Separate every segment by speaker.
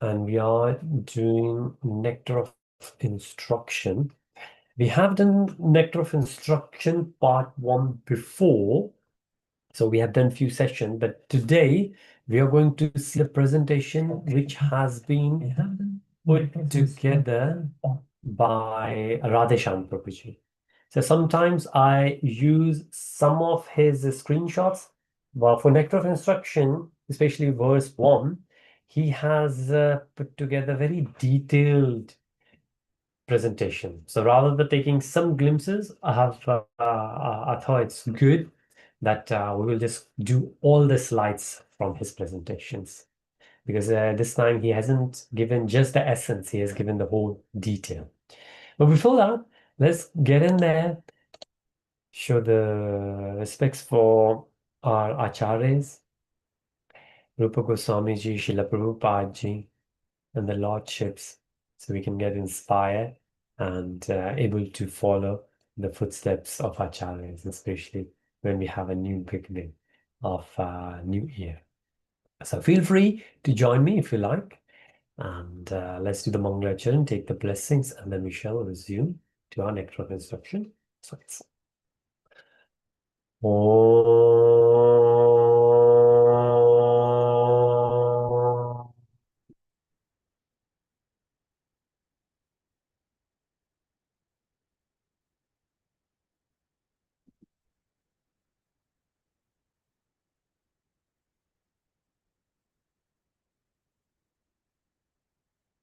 Speaker 1: and we are doing Nectar of Instruction. We have done Nectar of Instruction part 1 before, so we have done few sessions, but today we are going to see the presentation which has been put together by Radheshyam Prabhuji. So sometimes I use some of his screenshots, but for Nectar of Instruction, especially verse 1, he has put together very detailed presentation. So rather than taking some glimpses, I thought it's good that we will just do all the slides from his presentations because this time he hasn't given just the essence, he has given the whole detail. But before that, let's get in there, show the respects for our acharyas, Rupa Goswami Ji, Srila Prabhupada Ji, and the lordships, so we can get inspired and able to follow the footsteps of acharyas, especially when we have a new beginning of new year. So feel free to join me if you like, and let's do the Mangalacharan, take the blessings, and then we shall resume to our Nectar of Instruction slides. Om.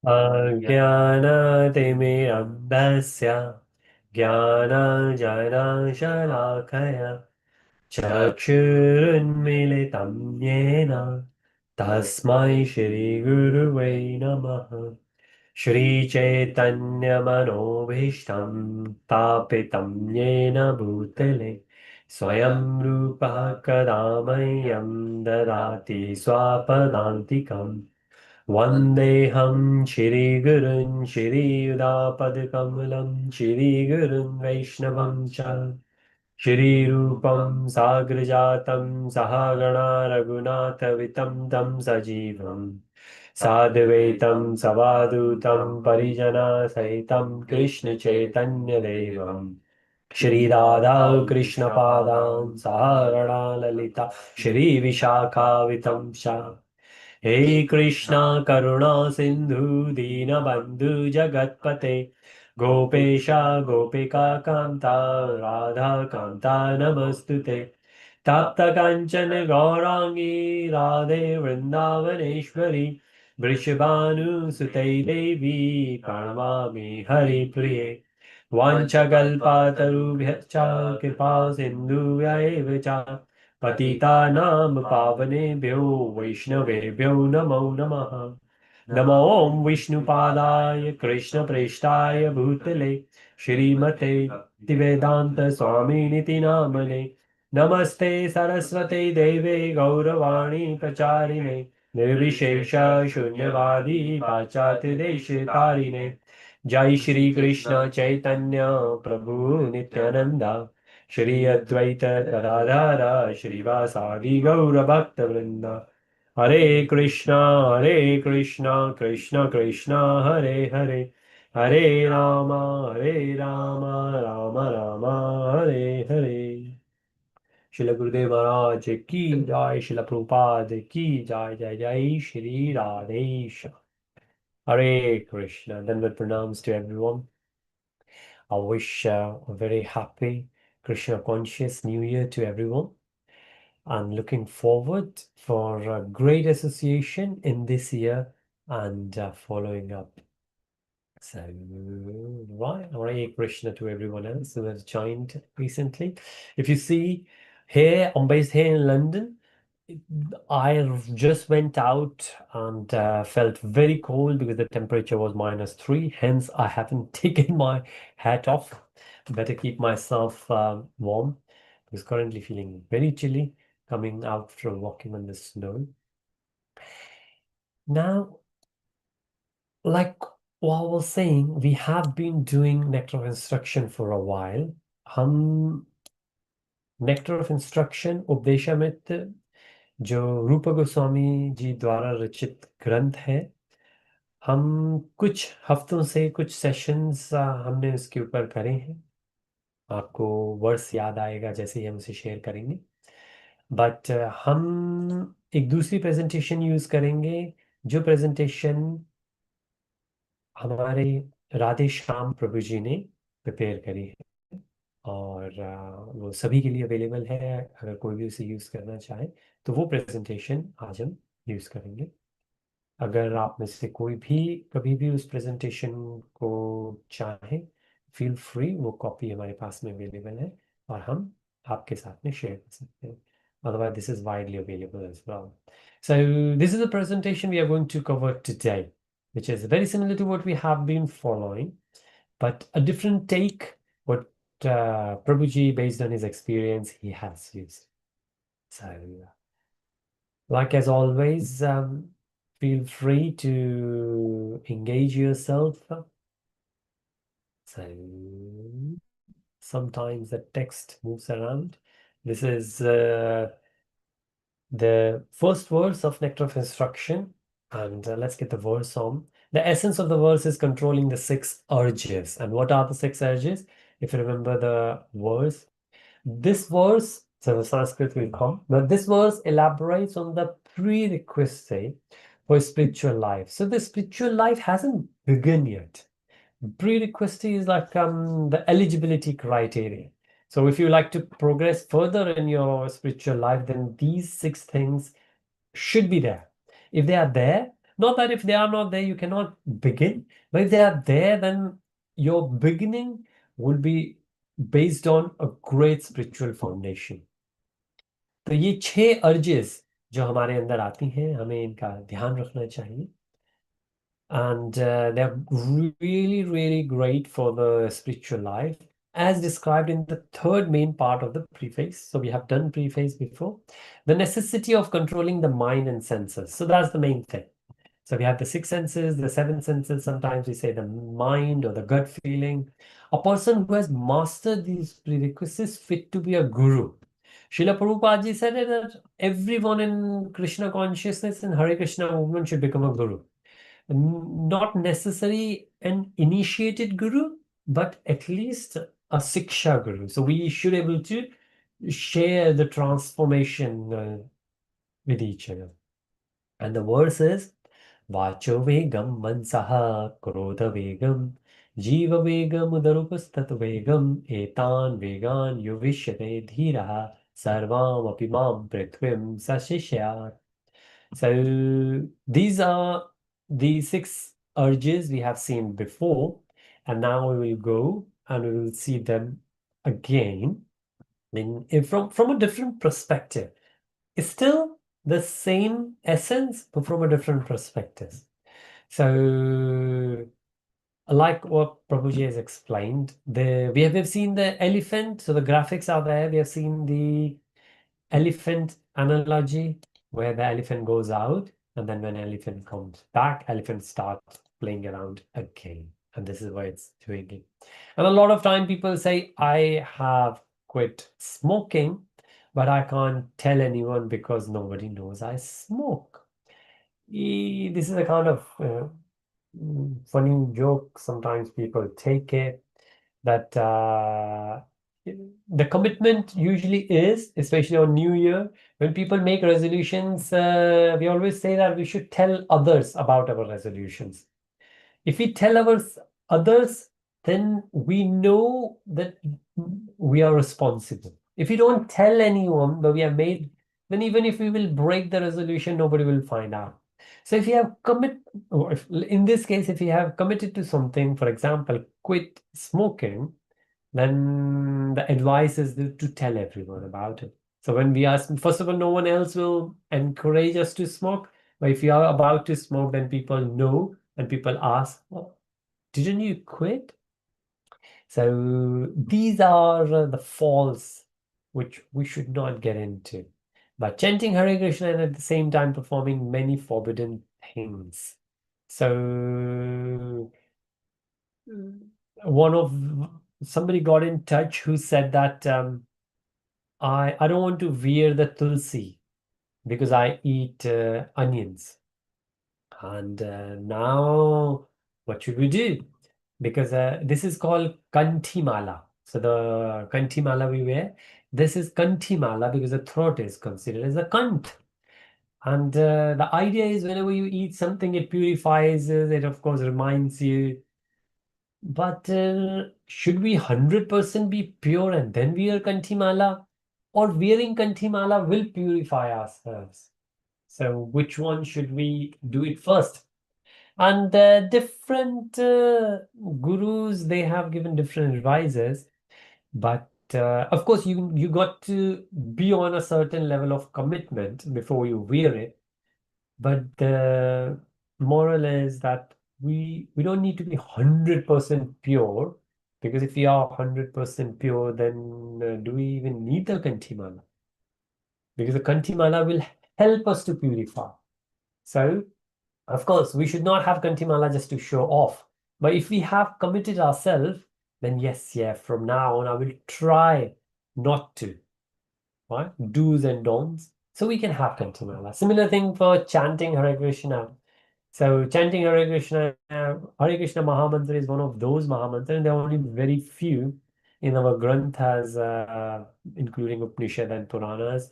Speaker 1: अज्ञानतिमिरन्धस्य ज्ञानञ्जनशलाकया चक्षुरुन्मीलितं येन तस्मै श्रीगुरुवे नमः। श्रीचैतन्यमनोभीष्टं स्थापितं येन भूतले स्वयं रूपः कदा मह्यं ददाति स्वपदान्तिकम्। वन्देऽहं श्रीगुरुन् श्रीयुतापदकमलं श्रीगुरुन् वैष्णवं च श्रीरूपं साग्रजातं सहगणा रघुनाथवितं तं सजीवं साद्वैतं सवादूतं परिजनसहितं कृष्णचैतन्यदेवं श्रीराधा कृष्णपादान् सहगणा ललिता श्रीविशाखावितं च। हे कृष्णा करुणा सिंधु दीनबंधु जगतपते गोपेश गोपिका कांता राधा कांता नमस्तुते तप्त कंचन गौरांगी राधे वृंदावनेश्वरी वृषभानुसुते देवी प्रणमामि हरिप्रिये वाञ्छकल्पतरुभ्यश्च कृपा सिन्धुभ्यैव च पतितानां पावनेभ्यो वैष्णवेभ्यो नमो नमः। नमो ॐ विष्णुपादाय कृष्णप्रेष्ठाय भूतले श्रीमते भक्तिवेदान्त स्वामिनिति नामने नमस्ते सरस्वते देवे गौरवाणी प्रचारिणे निर्विशेष शून्यवादी पाश्चात्यदेशतारिणे जय श्री कृष्ण चैतन्य प्रभु नित्यानंदा श्री अद्वैत गदाधर श्रीवासादि गौर भक्त वृंदा हरे कृष्णा कृष्ण कृष्ण हरे हरे हरे राम राम राम हरे हरे। शिल गुरुदेव महाराज की जय, शिल प्रभुपाद की जय, जय जय Shri Radhesh. Hare Krishna. Dandavat pranams to everyone. I wish a very happy Krishna conscious New Year to everyone. I'm looking forward for a great association in this year and following up. So, right, Hare Krishna to everyone else who has joined recently. If you see here, I'm based here in London. I just went out and felt very cold because the temperature was -3. Hence, I haven't taken my hat off. Better keep myself warm because currently feeling very chilly coming out from walking on the snow. Now, like what I was saying, we have been doing Nectar of Instruction for a while. हम Nectar of Instruction Upadeshamrita जो रूप गोस्वामी जी द्वारा रचित ग्रंथ है हम कुछ हफ्तों से कुछ सेशंस हमने उसके ऊपर करे हैं। आपको वर्ड्स याद आएगा जैसे ही हम उसे शेयर करेंगे। बट हम एक दूसरी प्रेजेंटेशन यूज करेंगे, जो प्रेजेंटेशन हमारे राधे श्याम प्रभु जी ने प्रिपेयर करी है। और वो सभी के लिए अवेलेबल है, अगर कोई भी उसे यूज करना चाहे तो वो प्रेजेंटेशन आज हम यूज करेंगे। अगर आप में से कोई भी कभी भी उस प्रेजेंटेशन को चाहे, फील फ्री, वो कॉपी हमारे पास में अवेलेबल है और हम आपके साथ में शेयर कर सकते हैं। Otherwise, this is widely available as well. So, this is a presentation we are going to cover today, which is very similar to what we have been following, but a different take, what Prabhuji, based on his experience, he has used. So, like as always, feel free to engage yourself. So sometimes the text moves around. This is the first verse of Nectar of Instruction, and let's get the verse on. The essence of the verse is controlling the six urges. And what are the six urges? If you remember the verse, this verse, so the Sanskrit will come, but this verse elaborates on the prerequisite for spiritual life. So the spiritual life hasn't begun yet. Prerequisite is like the eligibility criteria. So if you like to progress further in your spiritual life, then these six things should be there. If they are there, not that if they are not there, you cannot begin, but if they are there, then your beginning will be based on a great spiritual foundation. तो ये 6 urges जो हमारे अंदर आती हैं, हमें इनका ध्यान रखना चाहिए। And they're really, really great for the spiritual life, as described in the third main part of the preface. So we have done preface before. The necessity of controlling the mind and senses. So that's the main thing. So we have the six senses, the seven senses. Sometimes we say the mind or the gut feeling. A person who has mastered these prerequisites fit to be a guru. Srila Prabhupada ji said that everyone in Krishna consciousness and Hare Krishna movement should become a guru. Not necessarily an initiated guru, but at least a Siksha guru. So we should be able to share the transformation with each other. And the verse is Vacho Vegam Mansaha Krodha Vegam Jiva Vegam Udarupastat Vegam Etan Vegan Yuvishyate Dhiraha Sarvam Apimam Prithvim Sashishyat. So these are the six urges we have seen before, and now we will go and we will see them again from a different perspective. It's still the same essence, but from a different perspective. So, like what Prabhuji has explained, we've seen the elephant, so the graphics are there. We have seen the elephant analogy where the elephant goes out, and then when elephant comes back, elephant starts playing around again. And this is why it's doing it. And a lot of time people say, I have quit smoking, but I can't tell anyone because nobody knows I smoke. This is a kind of funny joke. Sometimes people take it that the commitment usually is, especially on New Year, when people make resolutions, we always say that we should tell others about our resolutions. If we tell others, then we know that we are responsible. If we don't tell anyone, but we have made, then even if we will break the resolution, nobody will find out. So if you have or if, in this case, if you have committed to something, for example, quit smoking, then the advice is to tell everyone about it. So when we ask, first of all, no one else will encourage us to smoke. But if you are about to smoke, then people know and people ask, well, didn't you quit? So these are the faults which we should not get into. But chanting Hare Krishna and at the same time performing many forbidden things. So one of somebody got in touch who said that I don't want to wear the tulsi because I eat onions. And now, what should we do? Because this is called Kanthi Mala. So the Kanthi Mala we wear, this is Kanthi Mala because the throat is considered as a kant. And the idea is whenever you eat something, it purifies, it of course reminds you. But should we 100% be pure and then wear Kanthi Mala? Or wearing Kanthi Mala will purify ourselves? So which one should we do it first? And different gurus, they have given different advices, but of course you got to be on a certain level of commitment before you wear it. But the moral is that we don't need to be 100% pure, because if we are 100% pure, then do we even need the Kantimala? Because the Kantimala will help us to purify. So of course, we should not have Kantimala just to show off. But if we have committed ourselves, then yes, yeah, from now on, I will try not to. Right? Do's and don'ts. So we can have Kantimala. Similar thing for chanting Hare Krishna. So chanting Hare Krishna Mahamantra is one of those Mahamantras, and there are only very few in our Granthas, including Upanishad and Puranas,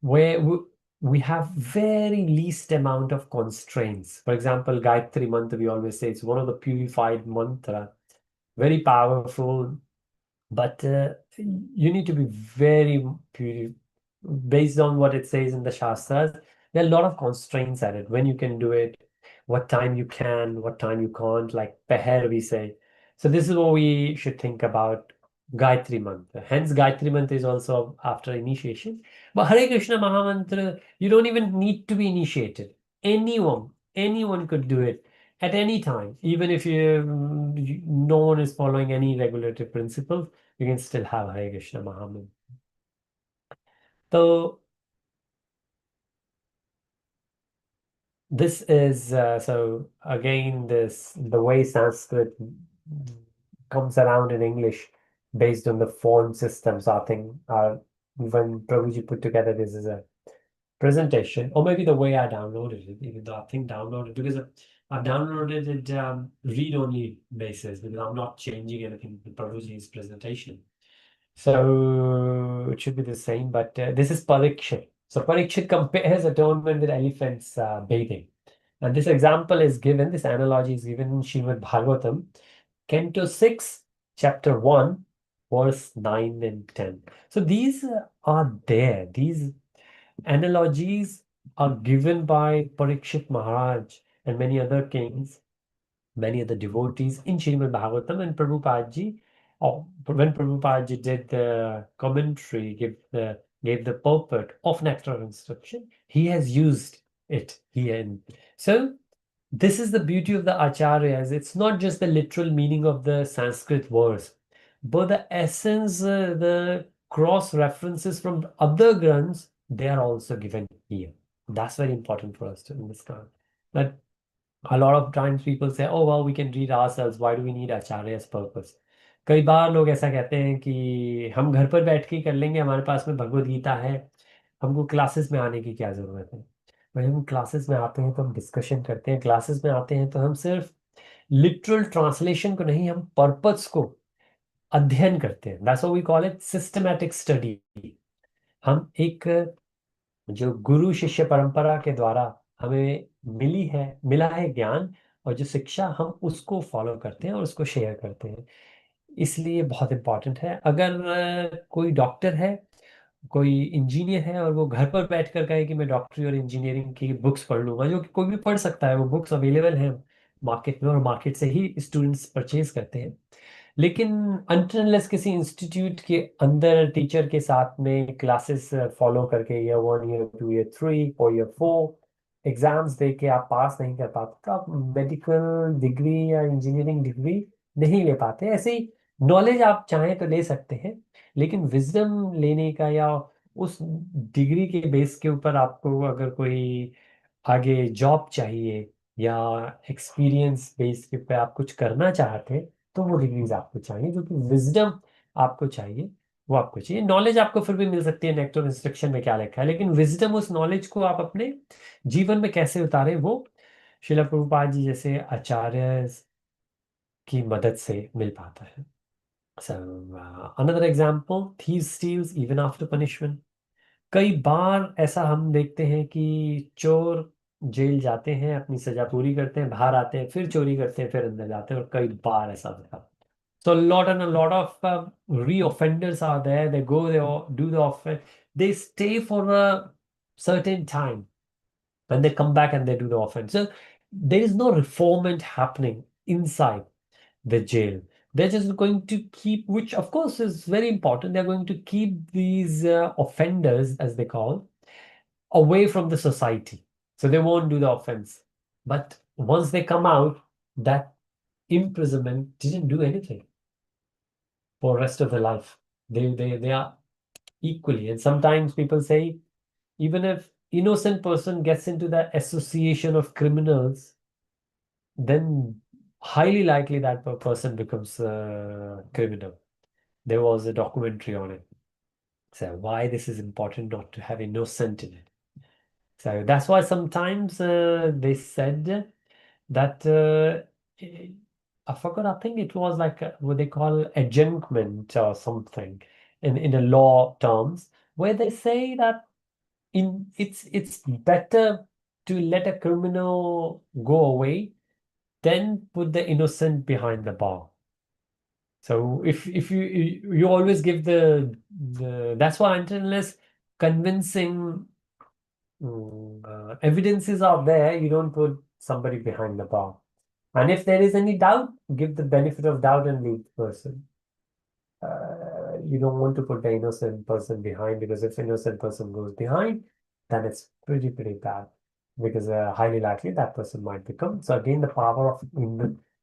Speaker 1: where we have very least amount of constraints. For example, Gayatri Mantra, we always say it's one of the purified mantra, very powerful, but you need to be very pure based on what it says in the Shastras. There are a lot of constraints at it. When you can do it, what time you can, what time you can't, like Peher we say. So this is what we should think about Gayatri Mantra. Hence, Gayatri Mantra is also after initiation. But Hare Krishna Mahamantra, you don't even need to be initiated. Anyone could do it at any time. Even if no one is following any regulative principles, you can still have Hare Krishna Mahamantra. So this is so again this the way Sanskrit comes around in English based on the font systems. I think when Prabhuji put together this is a presentation, or maybe the way I downloaded it, even though I think downloaded because I've downloaded it read only basis because I'm not changing anything in Prabhuji's presentation. So it should be the same, but this is Parikshit. So Parikshit compares atonement with elephants bathing. And this example is given, this analogy is given in Srimad Bhagavatam, Canto 6, Chapter 1, verse 9 and 10. So these are there. These analogies are given by Parikshit Maharaj and many other kings, many other devotees in Srimad Bhagavatam, and Prabhupada ji, when Prabhupada ji did the commentary, gave the purport of Nectar of Instruction, he has used it here. So this is the beauty of the acharyas. It's not just the literal meaning of the Sanskrit words, but the essence, the cross references from the other granths, they are also given here. That's very important for us to understand. That a lot of times people say, oh, well, we can read ourselves. Why do we need acharya's purpose? कई बार लोग ऐसा कहते हैं कि हम घर पर बैठ के ही कर लेंगे, हमारे पास में भगवत गीता है, हमको क्लासेस में आने की क्या जरूरत है? भाई हम क्लासेस में आते हैं तो हम डिस्कशन करते हैं, क्लासेस में आते हैं तो हम सिर्फ लिटरल ट्रांसलेशन को नहीं, हम पर्पस को अध्ययन करते हैं. That's what we call it systematic study. हम एक जो गुरु शिष्य परंपरा के द्वारा हमें मिला है ज्ञान, और जो शिक्षा हम उसको फॉलो करते हैं और उसको शेयर करते हैं. इसलिए बहुत इम्पोर्टेंट है. अगर कोई डॉक्टर है, कोई इंजीनियर है, और वो घर पर बैठ कर कहे कि मैं डॉक्टरी और इंजीनियरिंग की बुक्स पढ़ लूंगा, जो कि कोई भी पढ़ सकता है, वो बुक्स अवेलेबल हैं मार्केट में, और मार्केट से ही स्टूडेंट्स परचेज करते हैं. लेकिन अनटिल अनलेस किसी इंस्टीट्यूट के अंदर टीचर के साथ में क्लासेस फॉलो करके year 1 year 2 year 3 4 year 4 exams दे के आप पास नहीं कर पाते, तो आप मेडिकल डिग्री या इंजीनियरिंग डिग्री नहीं ले पाते. ऐसे ही नॉलेज आप चाहें तो ले सकते हैं, लेकिन विजडम लेने का या उस डिग्री के बेस के ऊपर आपको अगर कोई आगे जॉब चाहिए या एक्सपीरियंस बेस पे आप कुछ करना चाहते हैं, तो वो डिग्रीज आपको चाहिए, जो कि विजडम आपको चाहिए. वो आपको चाहिए। नॉलेज आपको फिर भी मिल सकती है नेक्टर इंस्ट्रक्शन में क्या लिखा है, लेकिन विजडम, उस नॉलेज को आप अपने जीवन में कैसे उतारे, वो शिला प्रभुपाद जी जैसे आचार्य की मदद से मिल पाता है। So, another example, thief steals even after punishment. कई बार ऐसा हम देखते हैं कि चोर जेल जाते हैं, अपनी सजा पूरी करते हैं, बाहर आते हैं, फिर चोरी करते हैं, फिर अंदर जाते हैं, और कई बार ऐसा होता है। So a lot of re-offenders are there. They go, do the offense. They stay for a certain time, and they come back and they do the offense. So there is no reformment happening inside the jail. They're just going to keep, which of course is very important. They're going to keep these offenders, as they call, away from the society. So they won't do the offense. But once they come out, that imprisonment didn't do anything for rest of their life. They are equally. And sometimes people say, even if innocent person gets into the association of criminals, then highly likely that person becomes a criminal. There was a documentary on it. So why this is important not to have innocent in it. So that's why sometimes they said that eh, I forgot. I think it was like what they call adjunctment or something in the law terms, where they say that it's better to let a criminal go away than put the innocent behind the bar. So if you always give the that's why until unless convincing evidences are there, you don't put somebody behind the bar. And if there is any doubt, give the benefit of doubt and leave the person. You don't want to put the innocent person behind, because if innocent person goes behind, then it's pretty bad, because highly likely that person might become. So again, the power of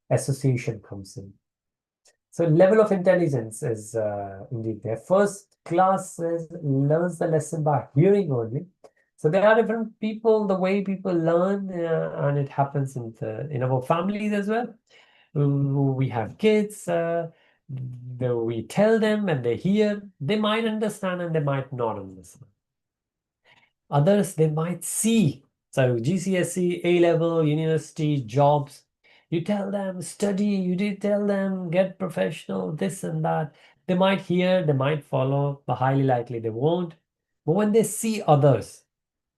Speaker 1: association comes in. So level of intelligence is indeed there. First class learns the lesson by hearing only. So there are different people, the way people learn, and it happens in our families as well. We have kids, we tell them and they hear. They might understand and they might not understand. Others, they might see. So GCSE, A level, university, jobs. You tell them study, you did tell them get professional, this and that. They might hear, they might follow, but highly likely they won't. But when they see others,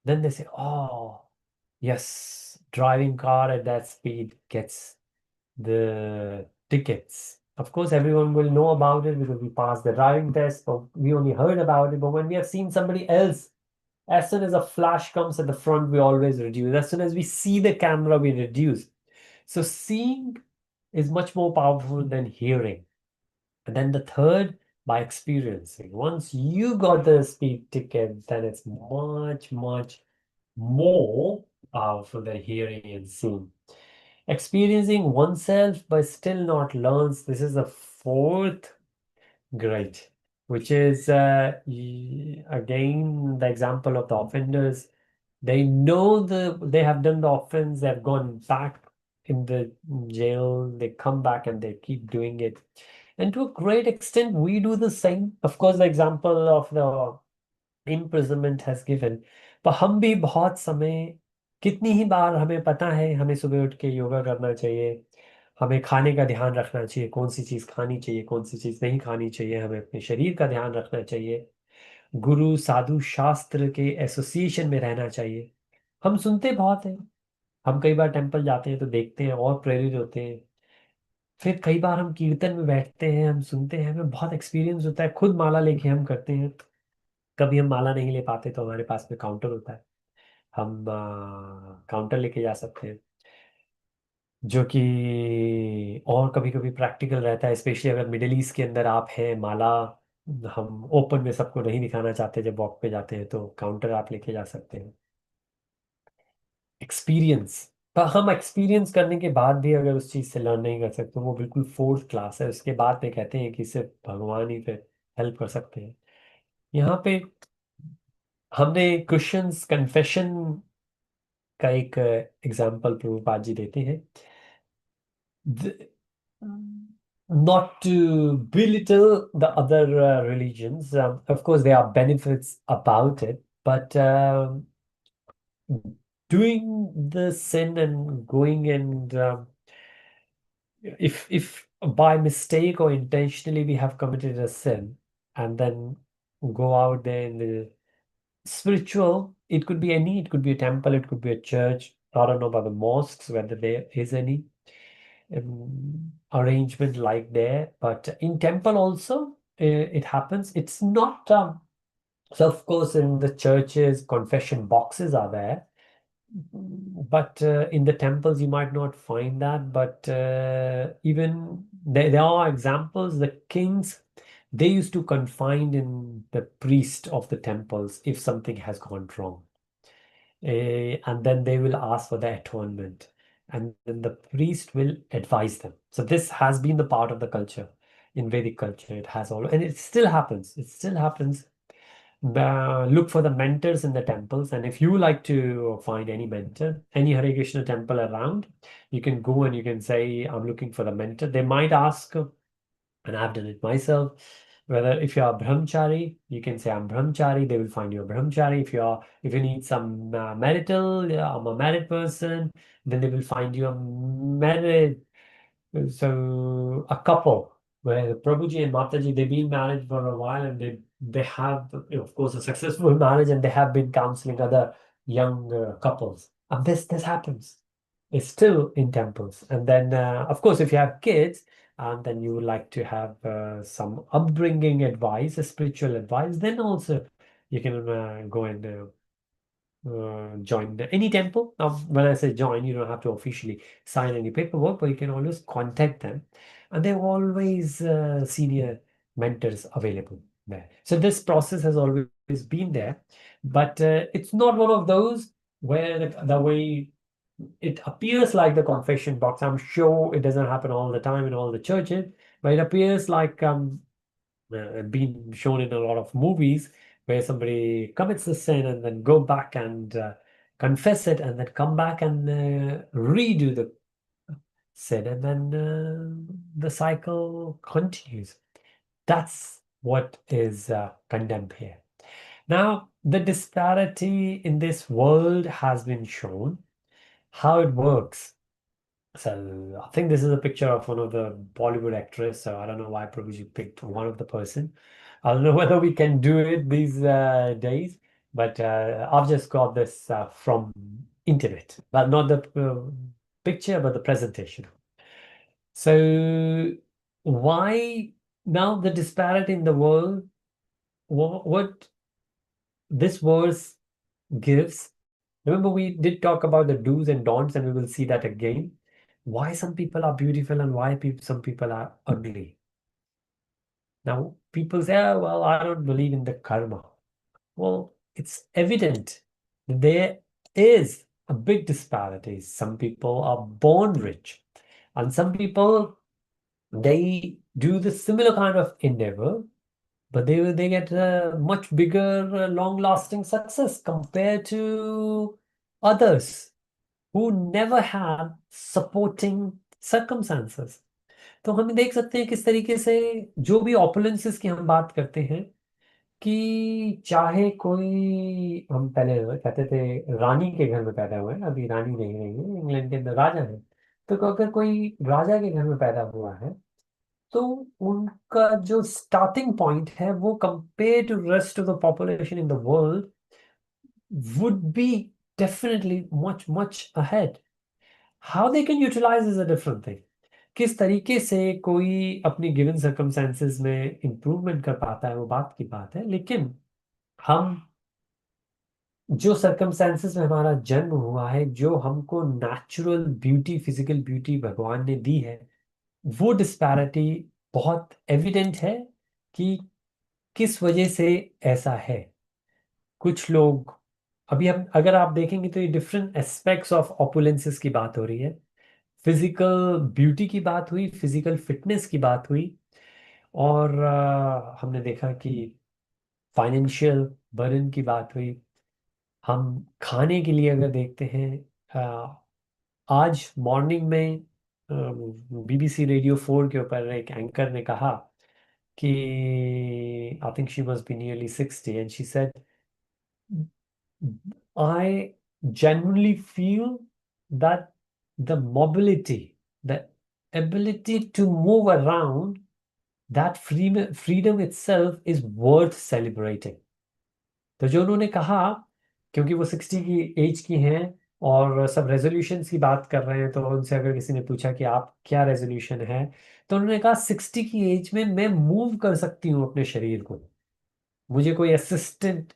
Speaker 1: then they say, oh, yes, driving car at that speed gets the tickets. Of course, everyone will know about it because we passed the driving test, but we only heard about it. But when we have seen somebody else, as soon as a flash comes at the front, we always reduce. As soon as we see the camera, we reduce. So seeing is much more powerful than hearing. And then the third, by experiencing. Once you got the speed ticket, then it's much more powerful than hearing and seeing. Experiencing oneself but still not learns. This is the fourth grade, which is again the example of the offenders. They know they have done the offense, they have gone back in the jail, they come back and they keep doing it. And to a great extent, we do the same. Of course, the example of the imprisonment has given, पर हम भी बहुत समय, कितनी ही बार हमें पता है हमें सुबह उठ के योगा करना चाहिए, हमें खाने का ध्यान रखना चाहिए, कौन सी चीज़ खानी चाहिए, कौन सी चीज़ नहीं खानी चाहिए, हमें अपने शरीर का ध्यान रखना चाहिए, गुरु साधु शास्त्र के एसोसिएशन में रहना चाहिए। हम सुनते बहुत हैं, हम कई बार टेम्पल जाते हैं तो देखते हैं और प्रेरित होते हैं। फिर कई बार हम कीर्तन में बैठते हैं, हम सुनते हैं, हमें बहुत एक्सपीरियंस होता है, खुद माला लेके हम करते हैं। कभी हम माला नहीं ले पाते तो हमारे पास में काउंटर होता है, हम काउंटर लेके जा सकते हैं, जो कि और कभी कभी प्रैक्टिकल रहता है, स्पेशली अगर मिडिल ईस्ट के अंदर आप हैं। माला हम ओपन में सबको नहीं दिखाना चाहते, जब वॉक पे जाते हैं तो काउंटर आप लेके जा सकते हैं। एक्सपीरियंस, पर हम एक्सपीरियंस करने के बाद भी अगर उस चीज़ से लर्न नहीं कर सकते, वो बिल्कुल फोर्थ क्लास है। उसके बाद में कहते हैं कि सिर्फ भगवान ही पे हेल्प कर सकते हैं। यहाँ पे हमने क्रिश्चियंस कन्फेशन का एक एग्जाम्पल प्रभुपाद जी देते हैं। not to belittle the other religions. Of course, there are benefits about it, but doing the sin and going and if by mistake or intentionally we have committed a sin and then go out there in the spiritual, it could be any, it could be a temple, it could be a church. I don't know about the mosques, whether there is any arrangement like there, but in temple also it happens. It's not so of course in the churches confession boxes are there, but in the temples you might not find that. But even there are examples. The kings, they used to confide in the priest of the temples if something has gone wrong. And then they will ask for the atonement, and then the priest will advise them. So this has been the part of the culture in Vedic culture. It has all, and it still happens. It still happens. Look for the mentors in the temples, and if you like to find any mentor, any Hare Krishna temple around, you can go and you can say, "I'm looking for the mentor." They might ask, and I've done it myself. Whether if you are brahmachari, you can say I'm brahmachari. They will find you a brahmachari. If you need some marital, yeah, I'm a married person. Then they will find you a married. So a couple where Prabhuji and Mataji, they've been married for a while and they have, of course, a successful marriage, and they have been counseling other young couples. And this happens. It's still in temples. And then, of course, if you have kids, and then you would like to have some upbringing advice, a spiritual advice, then also you can go and join any temple. Now, when I say join, you don't have to officially sign any paperwork, but you can always contact them, and there are always senior mentors available there. So this process has always been there, but it's not one of those where the way it appears like the confession box. I'm sure it doesn't happen all the time in all the churches, but it appears like been shown in a lot of movies where somebody commits a sin and then go back and confess it and then come back and redo the sin, and then the cycle continues. That's what is condemned here. Now, the disparity in this world has been shown, how it works. So I think this is a picture of one of the Bollywood actress. So I don't know why Prabhuji picked one of the person. I don't know whether we can do it these days, but I've just got this from internet, but not the picture, but the presentation. So why now the disparity in the world? What this verse gives. Remember, we did talk about the do's and don'ts, and we will see that again. Why some people are beautiful and why some people are ugly. Now, people say, "Oh, well, I don't believe in the karma." Well, it's evident that there is a big disparity. Some people are born rich, and some people, they do the similar kind of endeavor, but they get a much bigger, long-lasting success compared to others who never had supporting circumstances. तो हम देख सकते हैं किस तरीके से जो भी ऑपुलेंसेस की हम बात करते हैं, कि चाहे कोई, हम पहले कहते थे रानी के घर में पैदा हुआ है, अभी रानी नहीं रही है, इंग्लैंड के अंदर राजा है। तो अगर कोई राजा के घर में पैदा हुआ है, तो उनका जो स्टार्टिंग पॉइंट है वो compare to rest of the population in the world would be definitely much much ahead. How they can utilize is a different thing. किस तरीके से कोई अपनी गिवन सर्कमस्टेंसेस में इंप्रूवमेंट कर पाता है वो बात की बात है, लेकिन हम जो सर्कमस्टेंसेस में हमारा जन्म हुआ है, जो हमको नेचुरल ब्यूटी, फिजिकल ब्यूटी भगवान ने दी है, वो डिस्पैरिटी बहुत एविडेंट है कि किस वजह से ऐसा है। कुछ लोग, अभी हम अगर आप देखेंगे तो ये डिफरेंट एस्पेक्ट्स ऑफ ऑपुलेंसेस की बात हो रही है। फिजिकल ब्यूटी की बात हुई, फिजिकल फिटनेस की बात हुई, और हमने देखा कि फाइनेंशियल बर्डन की बात हुई। हम खाने के लिए अगर देखते हैं, आज मॉर्निंग में BBC रेडियो 4 के ऊपर एक एंकर ने कहा कि I think she must be nearly 60 and she said I genuinely feel that the mobility, the ability to move around, that freedom itself is worth celebrating. तो जो उन्होंने कहा, क्योंकि वो 60 की एज की हैं और सब रेजोल्यूशंस की बात कर रहे हैं, तो उनसे अगर किसी ने पूछा कि आप क्या रेजोल्यूशन है, तो उन्होंने कहा 60 की एज में मैं मूव कर सकती हूँ अपने शरीर को। मुझे कोई असिस्टेंट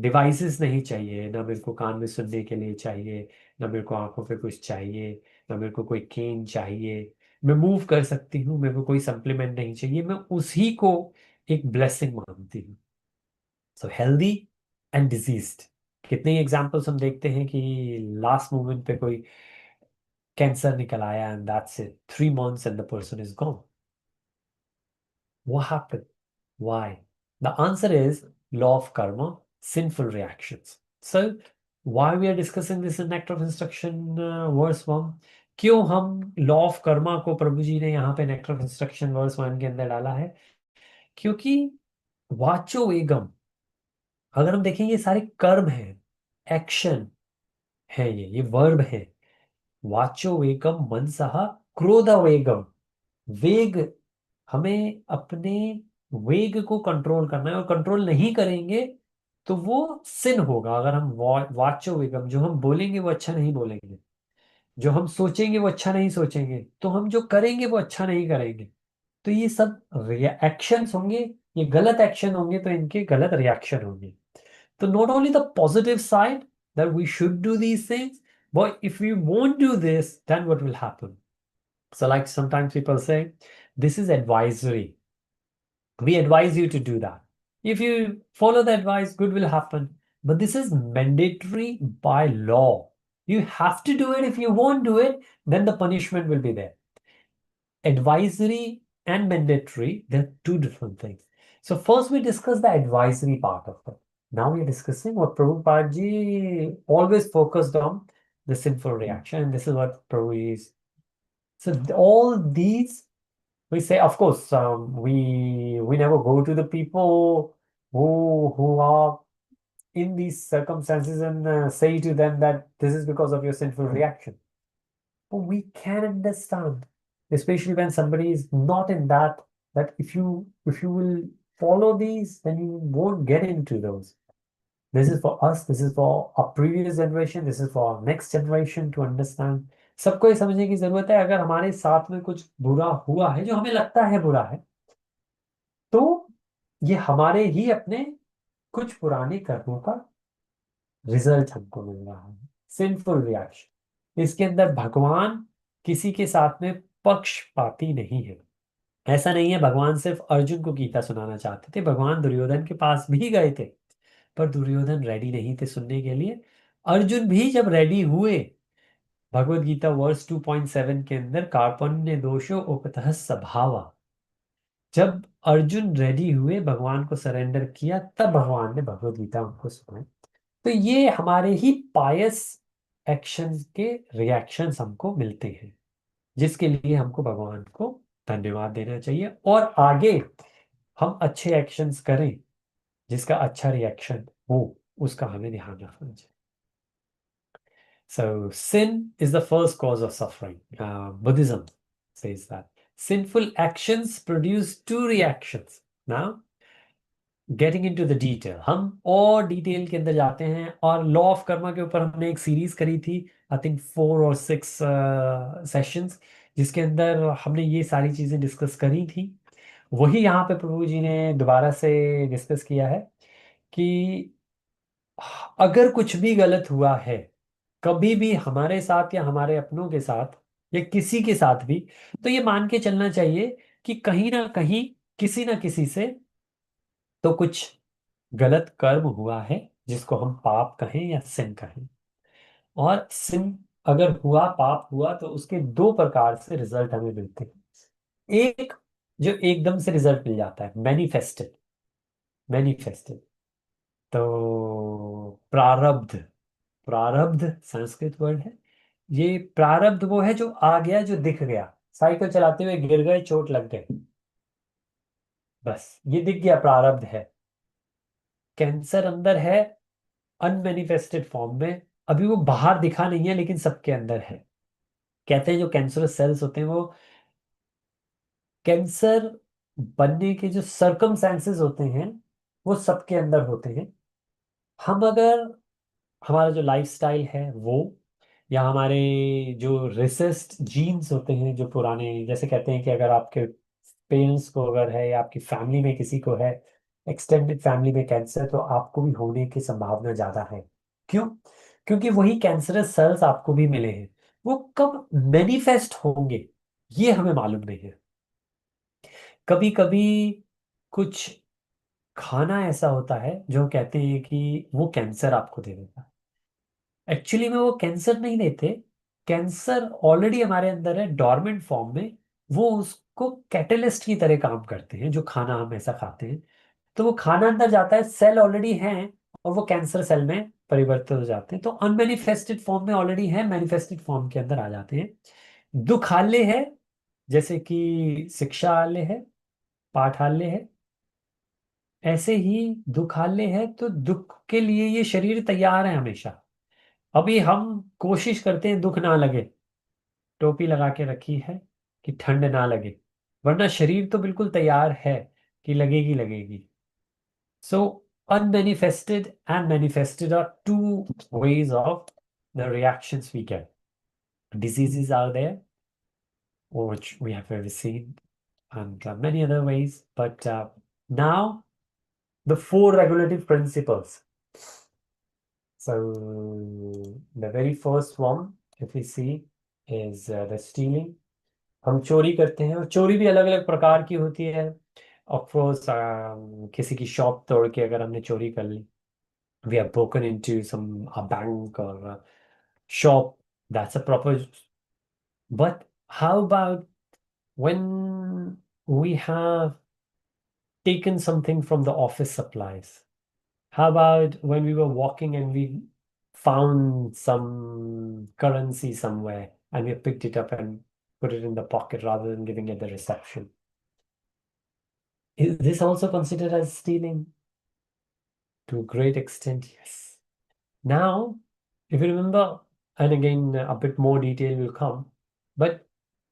Speaker 1: डिवाइसेस नहीं चाहिए, ना मेरे को कान में सुनने के लिए चाहिए, ना मेरे को आंखों पे कुछ चाहिए, ना मेरे को कोई केन चाहिए। मैं मूव कर सकती हूँ, मेरे को कोई सप्लीमेंट नहीं चाहिए। मैं उसी को एक ब्लेसिंग मानती हूँ। सो हेल्दी एंड डिजीज्ड, कितने एग्जांपल्स हम देखते हैं कि लास्ट मोमेंट पे कोई कैंसर निकल आया and that's it, 3 months and the person is gone. What happened? Why? The answer is law of karma, sinful reactions. So, why we are discussing this in Nectar of Instruction verse 1? क्यों हम law of Karma को प्रभु जी ने यहाँ पे nectar of instruction verse 1 के अंदर डाला है? क्योंकि वाचो वेगम, अगर हम देखें, ये सारे कर्म हैं, एक्शन है, ये वर्ब है। वाचो वेगम मनसः क्रोध वेगम, वेग, हमें अपने वेग को कंट्रोल करना है, और कंट्रोल नहीं करेंगे तो वो सिन होगा। अगर हम वाचो वेगम, जो हम बोलेंगे वो अच्छा नहीं बोलेंगे, जो हम सोचेंगे वो अच्छा नहीं सोचेंगे, तो हम जो करेंगे वो अच्छा नहीं करेंगे। तो ये सब रिएक्शंस होंगे, ये गलत एक्शन होंगे तो इनके गलत रिएक्शन होंगे। तो not only the positive side that we should do these things, but if we won't do this then what will happen? So like sometimes people say, this is advisory. We advise you to do that. If you follow the advice, good will happen. But this is mandatory by law. You have to do it. If you won't do it, then the punishment will be there. Advisory and mandatory, they're two different things. So first we discuss the advisory part of it. Now we are discussing what Prabhupada ji always focused on, the sinful reaction. And this is what Prabhu is. So all these, we say, of course, we never go to the people who are in these circumstances and say to them that this is because of your sinful reaction. But we can understand, especially when somebody is not in that if you will follow these, then you won't get into those. This is for us, this is for our previous generation, this is for our next generation to understand. सबको ये समझने की जरूरत है, अगर हमारे साथ में कुछ बुरा हुआ है जो हमें लगता है बुरा है, तो ये हमारे ही अपने कुछ पुराने कर्मों का रिजल्ट हमको मिल रहा है, सिंफुल रिएक्शन। इसके अंदर भगवान किसी के साथ में पक्षपाती नहीं है। ऐसा नहीं है भगवान सिर्फ अर्जुन को गीता सुनाना चाहते थे, भगवान दुर्योधन के पास भी गए थे, पर दुर्योधन रेडी नहीं थे सुनने के लिए। अर्जुन भी जब रेडी हुए, भगवत गीता वर्स 2.7 के अंदर, कार्पण्य दोषो उपतः स्वभावा, जब अर्जुन रेडी हुए, भगवान को सरेंडर किया, तब भगवान ने भगवत गीता उनको सुनाई। तो ये हमारे ही पायस एक्शंस के रिएक्शंस हमको मिलते हैं, जिसके लिए हमको भगवान को धन्यवाद देना चाहिए, और आगे हम अच्छे एक्शंस करें, जिसका अच्छा रिएक्शन हो, उसका हमें ध्यान रखना चाहिए। So, sin is the first cause of suffering. Buddhism says that. Sinful actions produce two reactions. Now, getting into the detail, हम और डिटेल के अंदर जाते हैं। और लॉ ऑफ कर्मा के ऊपर हमने एक सीरीज करी थी, आई थिंक 4 और 6 सेशंस, जिसके अंदर हमने ये सारी चीजें डिस्कस करी थी। वही यहाँ पे प्रभु जी ने दोबारा से डिस्कस किया है कि अगर कुछ भी गलत हुआ है कभी भी हमारे साथ या हमारे अपनों के साथ या किसी के साथ भी, तो ये मान के चलना चाहिए कि कहीं ना कहीं किसी ना किसी से तो कुछ गलत कर्म हुआ है, जिसको हम पाप कहें या सिन कहें। और सिन अगर हुआ, पाप हुआ, तो उसके दो प्रकार से रिजल्ट हमें मिलते हैं। एक जो एकदम से रिजल्ट मिल जाता है, मैनिफेस्टेड। मैनिफेस्टेड तो प्रारब्ध, प्रारब्ध संस्कृत वर्ड है, ये प्रारब्ध वो है जो आ गया, जो दिख गया। साइकिल चलाते हुए गिर गए, चोट लग गई, बस ये दिख गया, प्रारब्ध है। कैंसर अंदर है, अनमेनिफेस्टेड फॉर्म में। अभी वो बाहर दिखा नहीं है, लेकिन सबके अंदर है। कहते हैं जो कैंसरस सेल्स होते हैं वो कैंसर बनने के जो सर्कमस्टेंसेस होते हैं वो सबके अंदर होते हैं। हम अगर, हमारा जो लाइफस्टाइल है वो, या हमारे जो रिसेस्ड जीन्स होते हैं जो पुराने, जैसे कहते हैं कि अगर आपके पेरेंट्स को अगर है, या आपकी फैमिली में किसी को है, एक्सटेंडेड फैमिली में कैंसर, तो आपको भी होने की संभावना ज्यादा है। क्यों? क्योंकि वही कैंसरस सेल्स आपको भी मिले हैं। वो कब मैनिफेस्ट होंगे ये हमें मालूम नहीं है। कभी कभी कुछ खाना ऐसा होता है जो कहते हैं कि वो कैंसर आपको दे देगा। एक्चुअली में वो कैंसर नहीं देते। कैंसर ऑलरेडी हमारे अंदर है, डॉर्मेंट फॉर्म में। वो उसको कैटलिस्ट की तरह काम करते हैं, जो खाना हम ऐसा खाते हैं। तो वो खाना अंदर जाता है, सेल ऑलरेडी है, और वो कैंसर सेल में परिवर्तित हो जाते हैं। तो अनमेनिफेस्टेड फॉर्म में ऑलरेडी है, मैनिफेस्टेड फॉर्म के अंदर आ जाते हैं। दुखालय है, जैसे कि शिक्षालय है, पाठालय है। ऐसे ही दुखालय है, तो दुख के लिए ये शरीर तैयार है हमेशा। अभी हम कोशिश करते हैं दुख ना लगे, टोपी लगा के रखी है कि ठंड ना लगे, वरना शरीर तो बिल्कुल तैयार है कि लगेगी लगेगी। सो unmanifested and manifested are two ways of the reactions we get. Diseases are there, which we have ever seen, and many other ways. But now, the four regulative principles. So, the very first one, if we see, is the stealing. हम चोरी करते हैं, और चोरी भी अलग अलग प्रकार की होती है। ऑफकोर्स किसी की शॉप तोड़ के अगर हमने चोरी कर ली, we have broken into some a bank or a shop, that's a proper. But how about when we have taken something from the office supplies? How about when we were walking and we found some currency somewhere and we picked it up and put it in the pocket rather than giving it the reception? Is this also considered as stealing? To a great extent, yes. Now, if you remember, and again, a bit more detail will come, but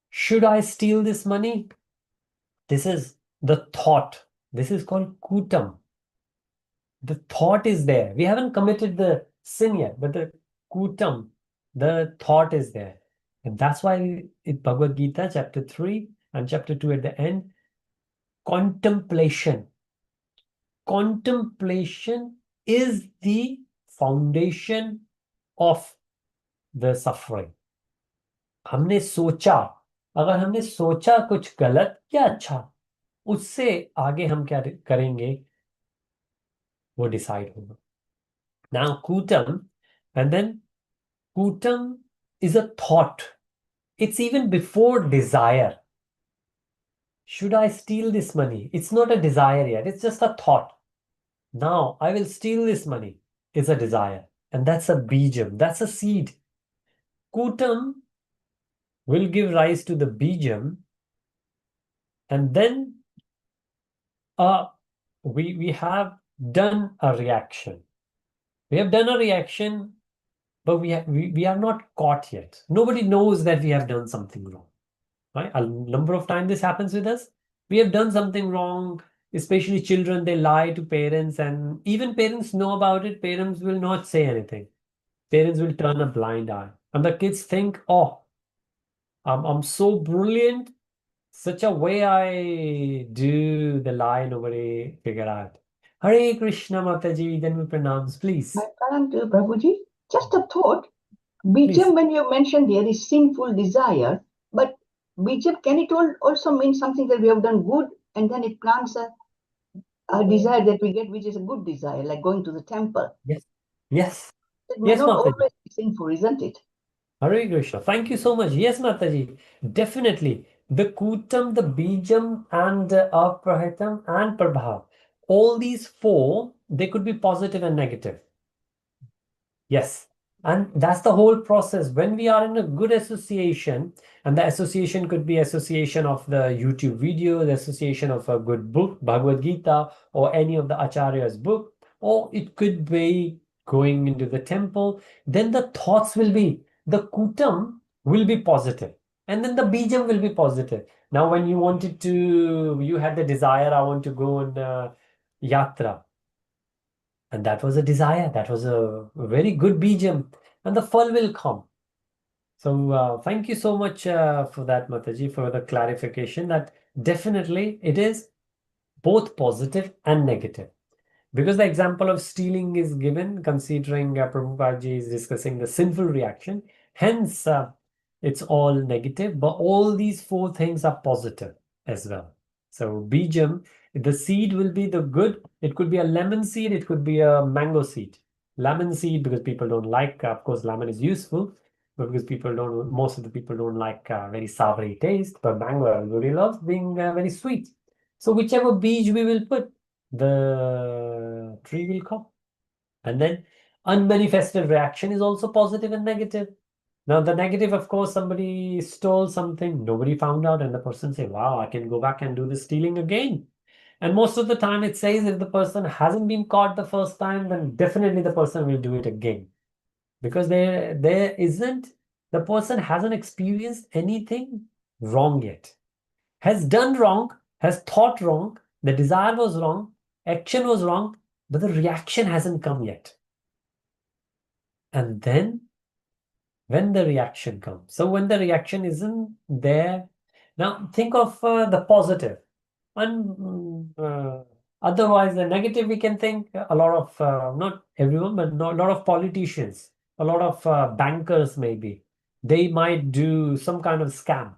Speaker 1: should I steal this money? This is the thought. This is called kutam. The thought is there. We haven't committed the sin yet, but the kutam, the thought is there. And that's why in Bhagavad Gita, chapter 3 and chapter 2 at the end, contemplation. Contemplation is the foundation of the suffering. हमने सोचा, अगर हमने सोचा कुछ गलत या अच्छा, उससे आगे हम क्या करेंगे वो डिसाइड होगा। नाउ कूटम, एंड देन कूटम is a thought. It's even before desire. Should I steal this money? It's not a desire yet, it's just a thought. Now I will steal this money is a desire, and that's a bijam, that's a seed. Kutam will give rise to the bijam, and then uh, we have done a reaction. We have done a reaction, but we are not caught yet. Nobody knows that we have done something wrong. Right? A number of times this happens with us. We have done something wrong, especially children, they lie to parents, and even parents know about it. Parents will not say anything. Parents will turn a blind eye. And the kids think, oh, I'm so brilliant. Such a way I do the lie, nobody figure out. Hare Krishna Mataji, then we pronounce,
Speaker 2: I
Speaker 1: please.
Speaker 2: can't do, Prabhuji. Just a thought.
Speaker 1: Please.
Speaker 2: Bijam, when you mentioned there is sinful desire, but bijam, can it also mean something that we have done good and then it plants a desire that we get, which is a good desire, like going to the temple?
Speaker 1: Yes. Yes.
Speaker 2: It may
Speaker 1: Yes,
Speaker 2: not
Speaker 1: Mataji.
Speaker 2: always be sinful, isn't it?
Speaker 1: Hare Krishna. Thank you so much. Yes, Mataji. Definitely. The Kutam, the Bijam, and the Aprahitam and Prabhav. All these four, they could be positive and negative. Yes. And that's the whole process. When we are in a good association, and the association could be association of the YouTube video, the association of a good book, Bhagavad Gita, or any of the Acharya's book, or it could be going into the temple, then the thoughts will be, the kutam will be positive, and then the bijam will be positive. Now, when you had the desire, I want to go on yatra, and that was a desire, that was a very good bijam, and the fall will come. So thank you so much for that, Mataji, for the clarification that definitely it is both positive and negative. Because the example of stealing is given, considering Prabhupada ji is discussing the sinful reaction. Hence, it's all negative, but all these four things are positive as well. So, bijam, the seed will be the good. It could be a lemon seed, it could be a mango seed. Lemon seed, because people don't like, of course, lemon is useful, but because most of the people don't like very savory taste, but mango everybody loves being very sweet. So, whichever beej we will put, the tree will come. And then unmanifested reaction is also positive and negative. Now, the negative, of course, somebody stole something, nobody found out, and the person say, wow, I can go back and do the stealing again. And most of the time it says if the person hasn't been caught the first time, then definitely the person will do it again. Because there isn't, the person hasn't experienced anything wrong yet, has done wrong, has thought wrong, the desire was wrong, action was wrong, but the reaction hasn't come yet. And then when the reaction comes, so when the reaction isn't there, now think of the positive. And otherwise, the negative, we can think a lot of, not everyone, but a lot of politicians, a lot of bankers maybe, they might do some kind of scam.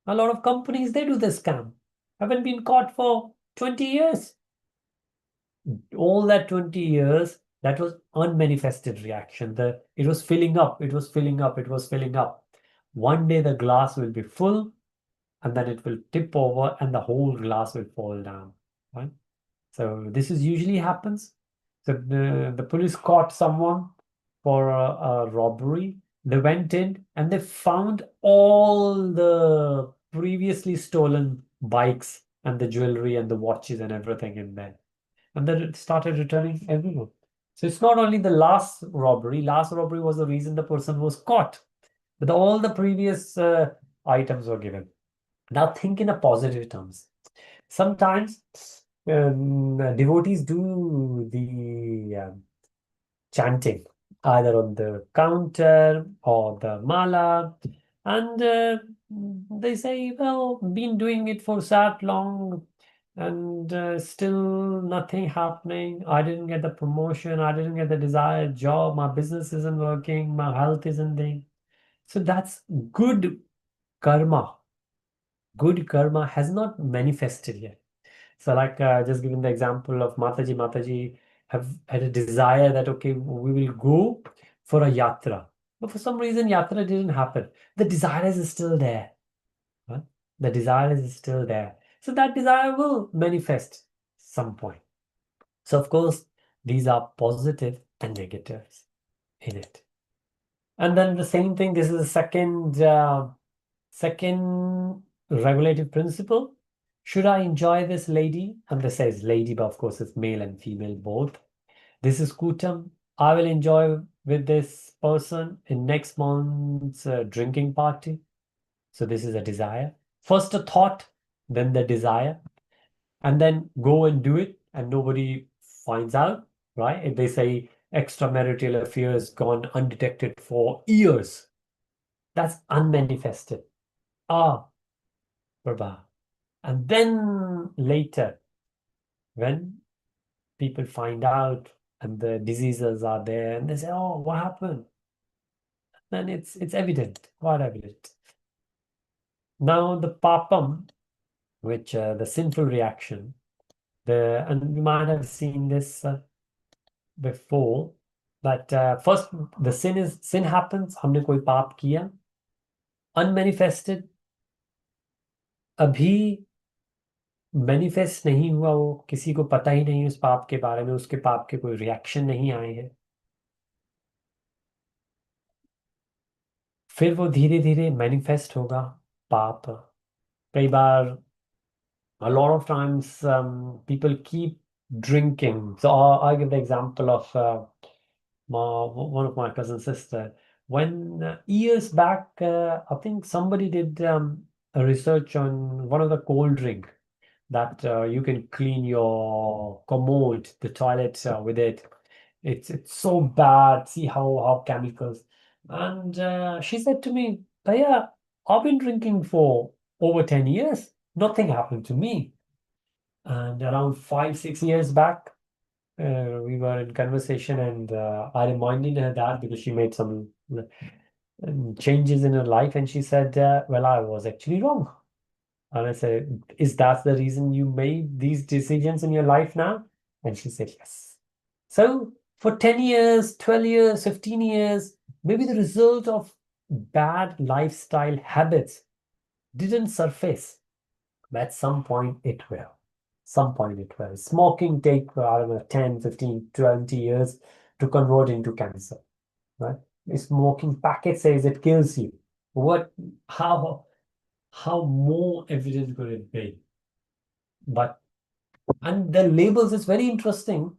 Speaker 1: A lot of companies, they do the scam. Haven't been caught for 20 years. All that 20 years, that was unmanifested reaction. It was filling up, it was filling up, it was filling up. One day the glass will be full, and then it will tip over and the whole glass will fall down. Right? So this is usually happens. So the police caught someone for a robbery. They went in and they found all the previously stolen bikes and the jewelry and the watches and everything in there. And then it started returning everyone. So it's not only the last robbery. Last robbery was the reason the person was caught, but all the previous items were given. Now think in a positive terms. Sometimes devotees do the chanting either on the counter or the mala, and they say, well, been doing it for that long, and still nothing happening. I didn't get the promotion, I didn't get the desired job, my business isn't working, my health isn't thing. So that's good karma. Good karma has not manifested yet. So, like just giving the example of Mataji, Mataji have had a desire that okay, we will go for a yatra, but for some reason yatra didn't happen. The desire is still there. Huh? The desire is still there. So that desire will manifest some point. So of course, these are positive and negatives in it. And then the same thing. This is the second regulative principle. Should I enjoy this lady? And this says lady, but of course it's male and female both. This is Kutam. I will enjoy with this person in next month's drinking party. So this is a desire. First a thought, then the desire, and then go and do it, and nobody finds out, right? If they say extramarital affairs gone undetected for years, that's unmanifested. Ah, Prabha. And then later, when people find out and the diseases are there and they say, oh, what happened? Then it's evident, quite evident. Now the papam, which the sinful reaction, and you might have seen this before, that first the sin happens, हमने कोई पाप किया, unmanifested, अभी manifest नहीं हुआ, वो किसी को पता ही नहीं उस पाप के बारे में, उसके पाप के कोई रिएक्शन नहीं आए हैं. फिर वो धीरे धीरे मैनिफेस्ट होगा पाप. कई बार, a lot of times, people keep drinking. So I'll give the example of one of my cousin sister. When years back, I think somebody did a research on one of the cold drink that you can clean your commode, the toilet with it. It's so bad. See how chemicals. And she said to me, Bhaiya, I've been drinking for over 10 years. Nothing happened to me. And around 5, 6 years back, we were in conversation, and I reminded her that because she made some changes in her life, and she said, "Well, I was actually wrong." And I said, "Is that the reason you made these decisions in your life now?" And she said, "Yes." So for 10 years, 12 years, 15 years, maybe the result of bad lifestyle habits didn't surface. But at some point it will. Some point it will. Smoking take, I don't know, 10, 15, 20 years to convert into cancer, right? A smoking packet says it kills you. What, how, how more evident could it be? But, and the labels is very interesting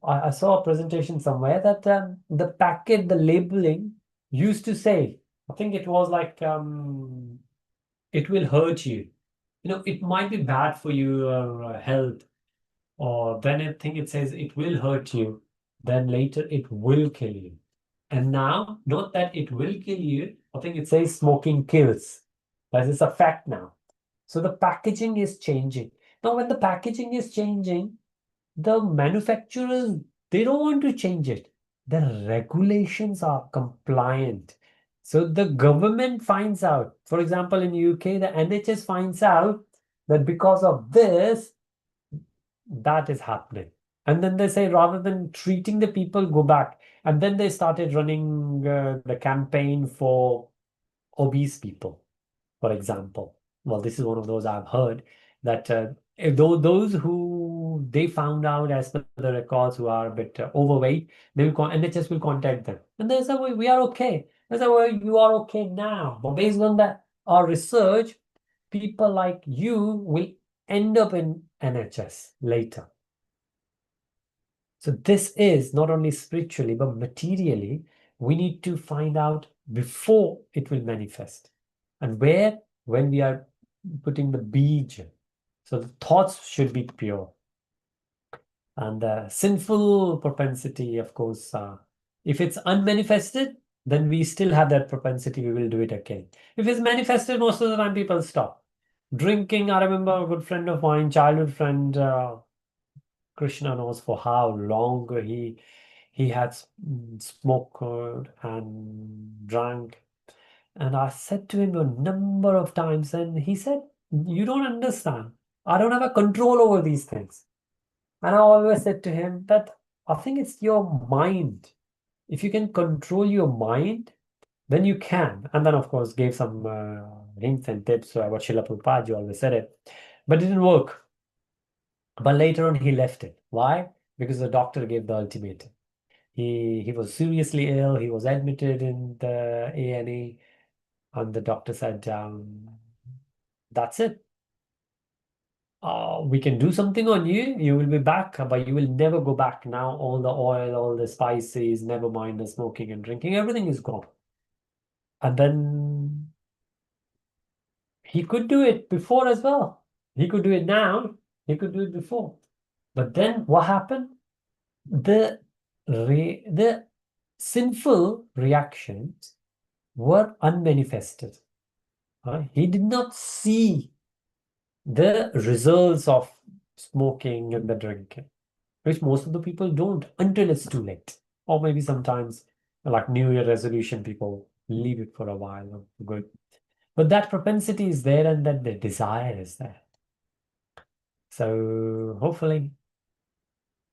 Speaker 1: I saw a presentation somewhere that the packet, the labeling used to say, I think it was like, it will hurt you. It might be bad for your health, or then I think it says it will hurt you, then later it will kill you. And now, not that it will kill you, I think it says smoking kills. That is a fact now. So the packaging is changing. Now, when the packaging is changing, the manufacturers, they don't want to change it. The regulations are compliant. So the government finds out, for example, in UK, the NHS finds out that because of this, that is happening. And then they say, rather than treating the people, go back. And then they started running the campaign for obese people, for example. Well, this is one of those I've heard that if those who they found out as per the records who are a bit overweight, NHS will contact them. And they say, well, we are okay. They say, well, you are okay now. But based on that, our research, people like you will end up in NHS later. So this is not only spiritually, but materially, we need to find out before it will manifest. And where? When we are putting the bij. So the thoughts should be pure. And the sinful propensity, of course, if it's unmanifested, then we still have that propensity, we will do it again. If it's manifested, most of the time people stop. Drinking, I remember a good friend of mine, childhood friend, Krishna knows for how long he had smoked and drank. And I said to him a number of times, and he said, "You don't understand. I don't have a control over these things." And I always said to him that I think it's your mind. If you can control your mind, then you can. And then, of course, gave some hints and tips what Srila Prabhupada always said it. But it didn't work. But later on, he left it. Why? Because the doctor gave the ultimatum. He was seriously ill. He was admitted in the A&E, and the doctor said, "That's it. We can do something on you. You will be back, but you will never go back now. All the oil, all the spices, never mind the smoking and drinking, everything is gone." And then he could do it before as well. He could do it now. He could do it before. But then what happened? The sinful reactions were unmanifested. He did not see the results of smoking and the drinking, which most of the people don't until it's too late. Or maybe sometimes, like New Year resolution, people leave it for a while. Good. But that propensity is there, and that the desire is there. So hopefully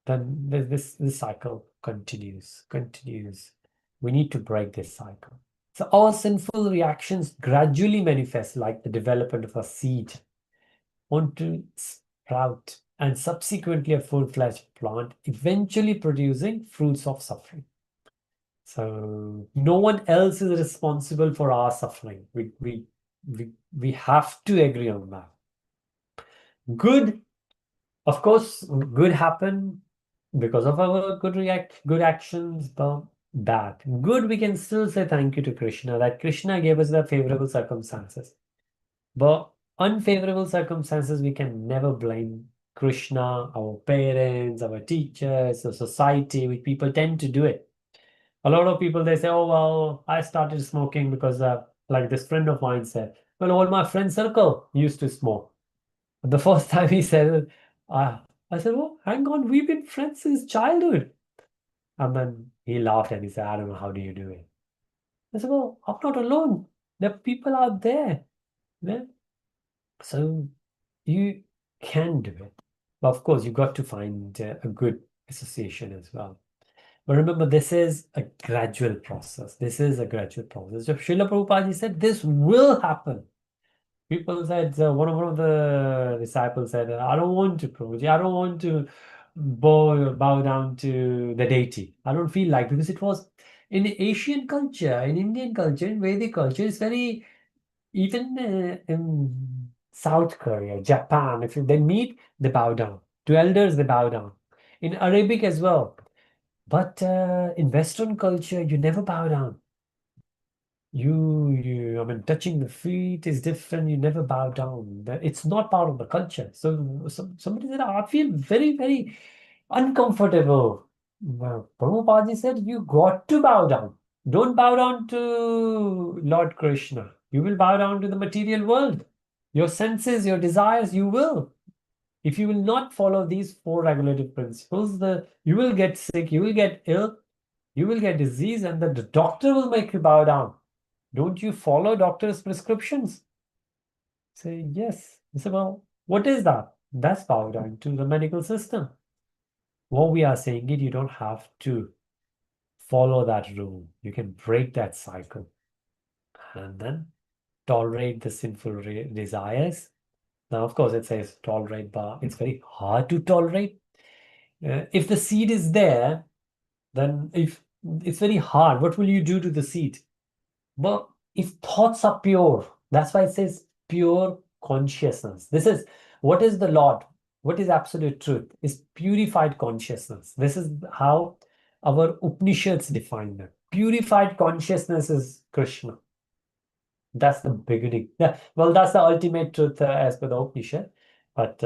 Speaker 1: then this cycle continues. We need to break this cycle. So our sinful reactions gradually manifest like the development of a seed onto sprout and subsequently a full-fledged plant, eventually producing fruits of suffering. So no one else is responsible for our suffering. We have to agree on that. Good, of course, good happen because of our good actions, but bad. Good, we can still say thank you to Krishna, that Krishna gave us the favorable circumstances. But unfavorable circumstances, we can never blame Krishna, our parents, our teachers, the society, which people tend to do it. A lot of people, they say, oh, well, I started smoking because, like this friend of mine said, well, all my friend circle used to smoke. The first time he said it, I said, well, hang on, we've been friends since childhood. And then he laughed and he said, I don't know, how do you do it? I said, well, I'm not alone. There are people out there. Yeah? So you can do it. But of course, you've got to find a good association as well. But remember, this is a gradual process. This is a gradual process. So Srila Prabhupada said, this will happen. People said, one of the disciples said, I don't want to, Prabhuji. I don't want to bow down to the deity. I don't feel like, because it was in Asian culture, in Indian culture, in Vedic culture, it's very, even in South Korea, Japan, if they meet, they bow down. To elders, they bow down. In Arabic as well. But in Western culture, you never bow down. I mean, touching the feet is different. You never bow down. It's not part of the culture. So somebody said, I feel very, very uncomfortable. Well, Prabhupada said, you got to bow down. Don't bow down to Lord Krishna. You will bow down to the material world. Your senses, your desires, you will. If you will not follow these four regulative principles, you will get sick, you will get ill, you will get disease, and the doctor will make you bow down. Don't you follow doctor's prescriptions? Say, yes. I say, well, what is that? That's bow down to the medical system. What we are saying is you don't have to follow that rule. You can break that cycle and then tolerate the sinful desires. Now, of course, it says tolerate, but it's very hard to tolerate. If the seed is there, then if it's very hard, what will you do to the seed? But if thoughts are pure, that's why it says pure consciousness. This is what is the Lord, what is absolute truth, is purified consciousness. This is how our Upanishads define it. Purified consciousness is Krishna. That's the beginning. Yeah, well, that's the ultimate truth as per the Upanishad. But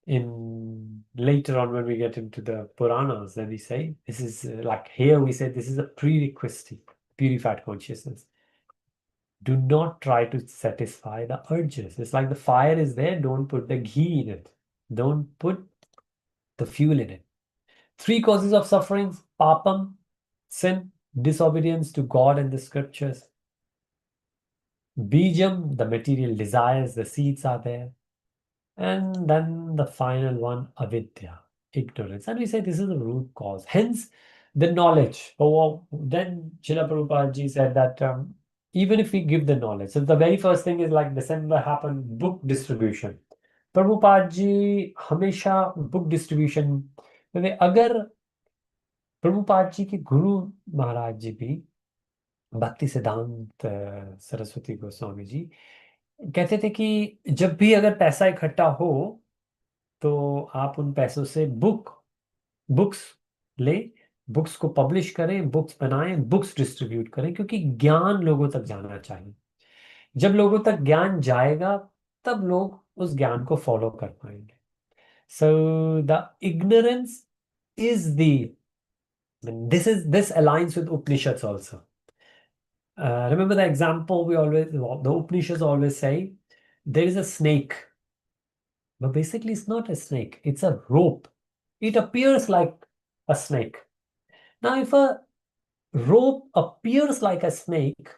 Speaker 1: in later on, when we get into the Puranas, then we say this is like here we say this is a prerequisite, purified consciousness. Do not try to satisfy the urges. It's like the fire is there, don't put the ghee in it. Don't put the fuel in it. Three causes of sufferings: papam, sin, disobedience to God and the scriptures. Bijam, the material desires, the seeds are there. And then the final one, avidya, ignorance. And we say this is the root cause. Hence, the knowledge. Oh, then Srila Prabhupada ji said that even if we give the knowledge, so the very first thing is like December happened, book distribution. Prabhupada ji हमेशा book distribution में अगर प्रभुपाद जी के गुरु महाराज जी भी भक्ति सिद्धांत सरस्वती गोस्वामी जी कहते थे कि जब भी अगर पैसा इकट्ठा हो तो आप उन पैसों से बुक्स ले, बुक्स को पब्लिश करें, बुक्स बनाएं, बुक्स डिस्ट्रीब्यूट करें, क्योंकि ज्ञान लोगों तक जाना चाहिए। जब लोगों तक ज्ञान जाएगा तब लोग उस ज्ञान को फॉलो कर पाएंगे। So the ignorance is the this aligns with Upanishads also. Remember the example the Upanishads always say, there is a snake, but basically it's not a snake, it's a rope. It appears like a snake. Now, if a rope appears like a snake,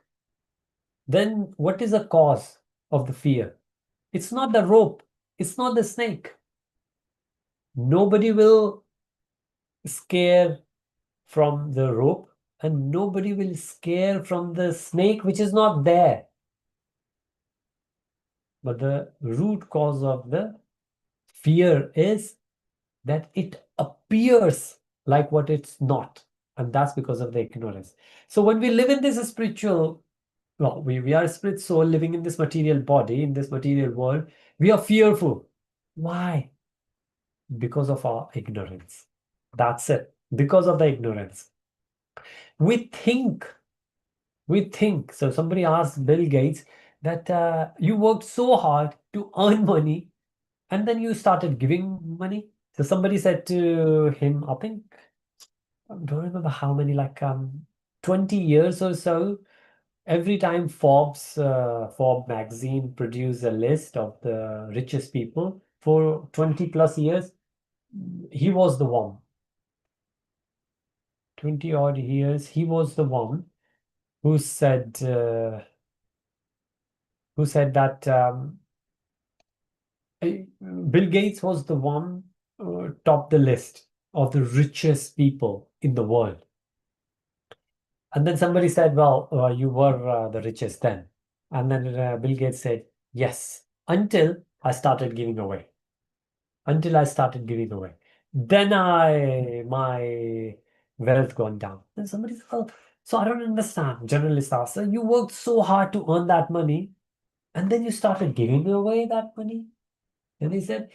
Speaker 1: then what is the cause of the fear? It's not the rope, it's not the snake. Nobody will scare from the rope, and nobody will scare from the snake, which is not there. But the root cause of the fear is that it appears like what it's not. And that's because of the ignorance. So when we live in this spiritual, well, we are a spirit soul living in this material body, in this material world, we are fearful. Why? Because of our ignorance. That's it. Because of the ignorance. We think, so somebody asked Bill Gates that you worked so hard to earn money and then you started giving money. So somebody said to him, I think, I don't remember how many, like 20 years or so, every time Forbes magazine produced a list of the richest people for 20 plus years, he was the one. 20 odd years, he was the one who said that Bill Gates was the one topped the list of the richest people in the world. And then somebody said, well, you were the richest then. And then Bill Gates said, yes, until I started giving away. Until I started giving away. Then my wealth gone down. Then somebody said, well, so I don't understand. Journalist asked, so you worked so hard to earn that money, and then you started giving away that money? And he said,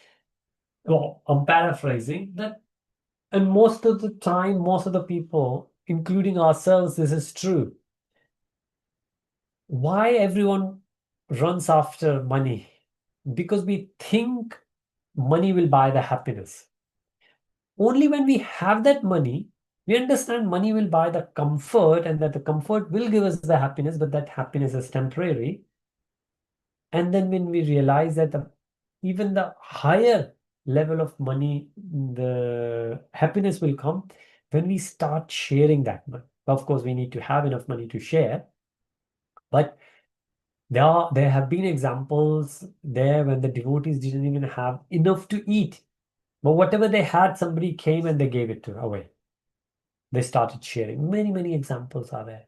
Speaker 1: well, I'm paraphrasing that, and most of the time, most of the people, including ourselves, this is true. Why everyone runs after money? Because we think money will buy the happiness. Only when we have that money, we understand money will buy the comfort and that the comfort will give us the happiness, but that happiness is temporary. And then when we realize that even the higher level of money, the happiness will come when we start sharing that money. Of course, we need to have enough money to share, but there have been examples there when the devotees didn't even have enough to eat. But whatever they had, somebody came and they gave it away. They started sharing. Many, many examples are there.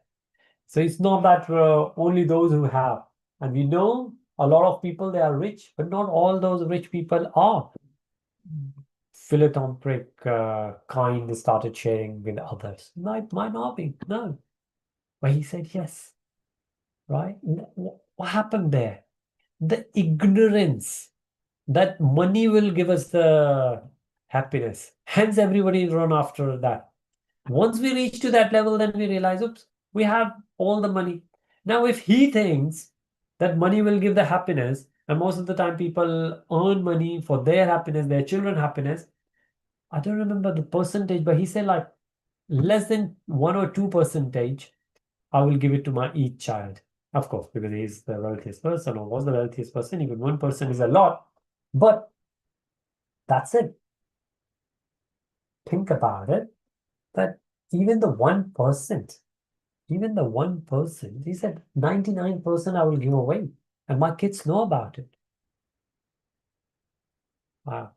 Speaker 1: So it's not that only those who have. And we know a lot of people, they are rich, but not all those rich people are philanthropic, kind, started sharing with others. Might not be. No. But he said yes. Right? What happened there? The ignorance that money will give us the happiness. Hence, everybody run after that. Once we reach to that level, then we realize, oops, we have all the money. Now, if he thinks that money will give the happiness, and most of the time people earn money for their happiness, their children happiness. I don't remember the percentage, but he said like less than 1 or 2%, I will give it to my each child. Of course, because he's the wealthiest person or was the wealthiest person. Even 1% is a lot, but that's it. Think about it. That even the 1%, he said 99% I will give away, and my kids know about it. Wow.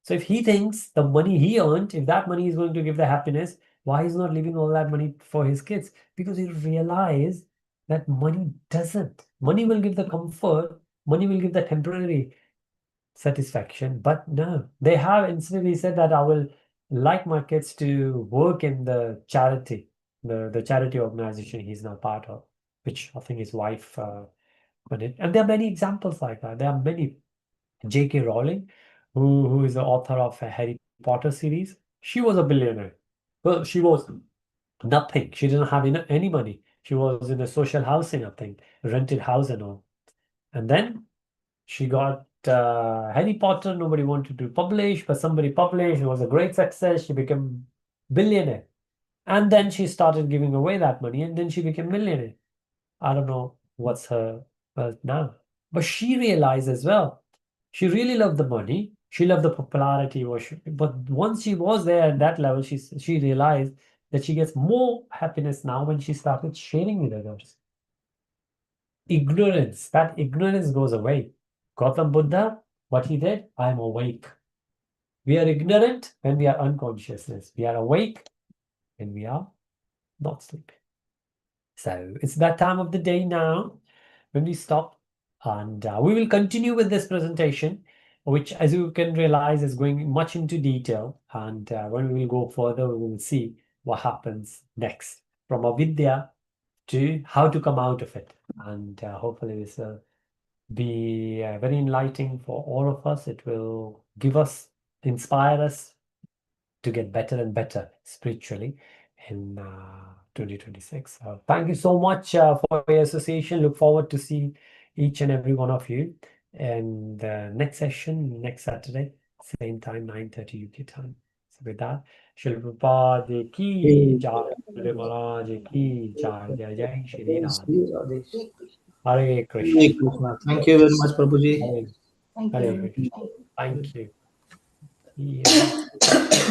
Speaker 1: So if he thinks the money he earned, if that money is going to give the happiness, why he's not leaving all that money for his kids? Because he realized that money doesn't. Money will give the comfort, money will give the temporary satisfaction, but no. They have, instead he said that I will like my kids to work in the charity, the charity organization he's now part of, which I think his wife put it. And there are many examples like that. There are many. J.K. Rowling, who is the author of a Harry Potter series, she was a billionaire. Well, she was nothing. She didn't have any money. She was in a social housing, I think, rented house and all. And then she got Harry Potter. Nobody wanted to publish, but somebody published. It was a great success. She became billionaire. And then she started giving away that money, and then she became millionaire. I don't know what's her wealth now. But she realized as well, she really loved the money. She loved the popularity. But once she was there at that level, she realized that she gets more happiness now when she started sharing with others. Ignorance, that ignorance goes away. Gautam Buddha, what he did, I am awake. We are ignorant when we are unconsciousness. We are awake when we are not sleeping. So it's that time of the day now when we stop, and we will continue with this presentation, which, as you can realize, is going much into detail. And when we will go further, we will see what happens next from avidya to how to come out of it. And hopefully this will be very enlightening for all of us. It will inspire us to get better and better spiritually in 2026. Thank you so much for your association. Look forward to see each and every one of you. And next session, next Saturday, same time, 9:30 UK time. So with that, Shri Prabhupada ki jai, Shri Maharaj ki jai, Jai Jai Shri Radhe. Hare Krishna.
Speaker 3: Hare Krishna. Thank you very much, Prabhuji.
Speaker 1: Hare,
Speaker 2: Thank
Speaker 1: Hare
Speaker 2: you.
Speaker 1: Krishna.
Speaker 2: Thank you.
Speaker 1: Thank you. Yeah.